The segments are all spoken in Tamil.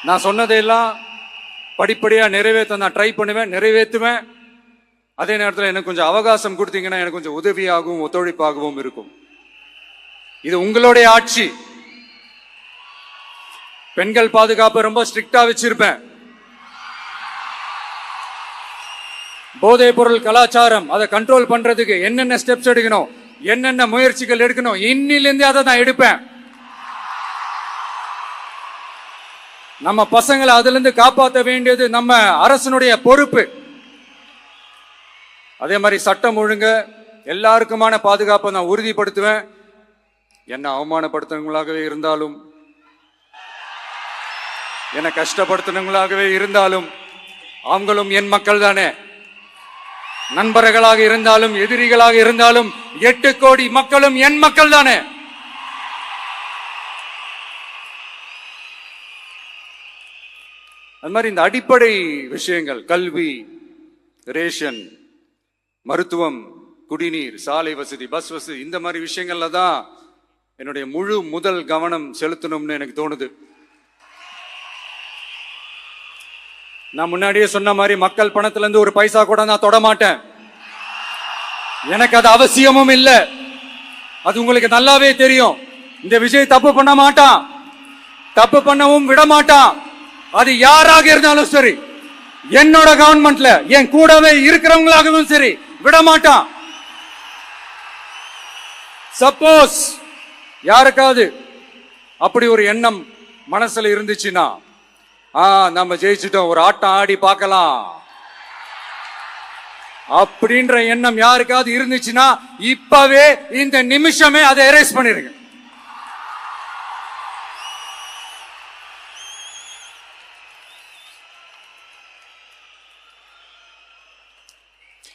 நான் சொன்னதையெல்லாம் படிப்படியா நிறைவேற்ற நான் ட்ரை பண்ணுவேன், நிறைவேற்றுவேன். அதே நேரத்தில் எனக்கு கொஞ்சம் அவகாசம் கொடுத்தீங்கன்னா எனக்கு கொஞ்சம் உதவியாகவும் ஒத்துழைப்பாகவும் இருக்கும். இது உங்களுடைய ஆட்சி. பெண்கள் பாதுகாப்பு ரொம்ப ஸ்ட்ரிக்டா வச்சிருப்பேன். போதைப் பொருள் கலாச்சாரம் அதை கண்ட்ரோல் பண்றதுக்கு என்னென்ன ஸ்டெப்ஸ் எடுக்கணும், என்னென்ன முயற்சிகள் எடுக்கணும், இன்னிலிருந்து அதை நான் எடுப்பேன். நம்ம பசங்களை அதுல இருந்து காப்பாற்ற வேண்டியது நம்ம அரசனுடைய பொறுப்பு. அதே மாதிரி சட்டம் ஒழுங்கு எல்லாருக்குமான பாதுகாப்பை நான் உறுதிப்படுத்துவேன். என்ன அவமானப்படுத்துறவங்களாகவே இருந்தாலும், என்ன கஷ்டப்படுத்துறவங்களாகவே இருந்தாலும் அவங்களும் என் மக்கள் தானே. நண்பர்களாக இருந்தாலும் எதிரிகளாக இருந்தாலும் 8 கோடி மக்களும் என் மக்கள் தானே. அது மாதிரி இந்த அடிப்படை விஷயங்கள், கல்வி, ரேஷன், மருத்துவம், குடிநீர், சாலை வசதி, பஸ் வசதி, இந்த மாதிரி விஷயங்கள்ல தான் என்னுடைய முதல் கவனம் செலுத்தணும்னு எனக்கு தோணுது. நான் முன்னாடியே சொன்ன மாதிரி மக்கள் பணத்துல இருந்து ஒரு பைசா கூட நான் தொட மாட்டேன். எனக்கு அது அவசியமும் இல்லை. அது உங்களுக்கு நல்லாவே தெரியும். இந்த விஜய் தப்பு பண்ண மாட்டான், தப்பு பண்ணவும் விட மாட்டான். அது யாராக இருந்தாலும் சரி, என்னோட கவர்மெண்ட்ல என் கூடவே இருக்கிறவங்களாகவும் சரி விட மாட்டான். சப்போஸ் யாருக்காவது அப்படி ஒரு எண்ணம் மனசுல இருந்துச்சுன்னா, நம்ம ஜெயிச்சுட்டோம், ஒரு ஆட்டம் ஆடி பார்க்கலாம் அப்படின்ற எண்ணம் யாருக்காவது இருந்துச்சுன்னா இப்பவே இந்த நிமிஷமே அதை எரேஸ் பண்ணிருங்க.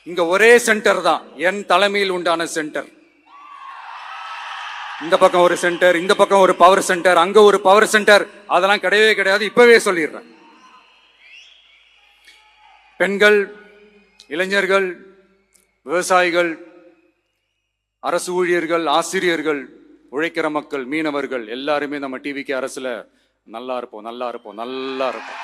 இங்க ஒரே சென்டர் தான், என் தலைமையில் உண்டான சென்டர். இந்த பக்கம் ஒரு சென்டர், இந்த பக்கம் ஒரு பவர் சென்டர், அங்க ஒரு பவர் சென்டர், அதெல்லாம் கிடையவே கிடையாது. இப்பவே சொல்லிடுறேன். பெண்கள், இளைஞர்கள், விவசாயிகள், அரசு ஊழியர்கள், ஆசிரியர்கள், உழைக்கிற மக்கள், மீனவர்கள் எல்லாருமே நம்ம டிவிக்கு அரசுல நல்லா இருப்போம், நல்லா இருப்போம், நல்லா இருப்போம்.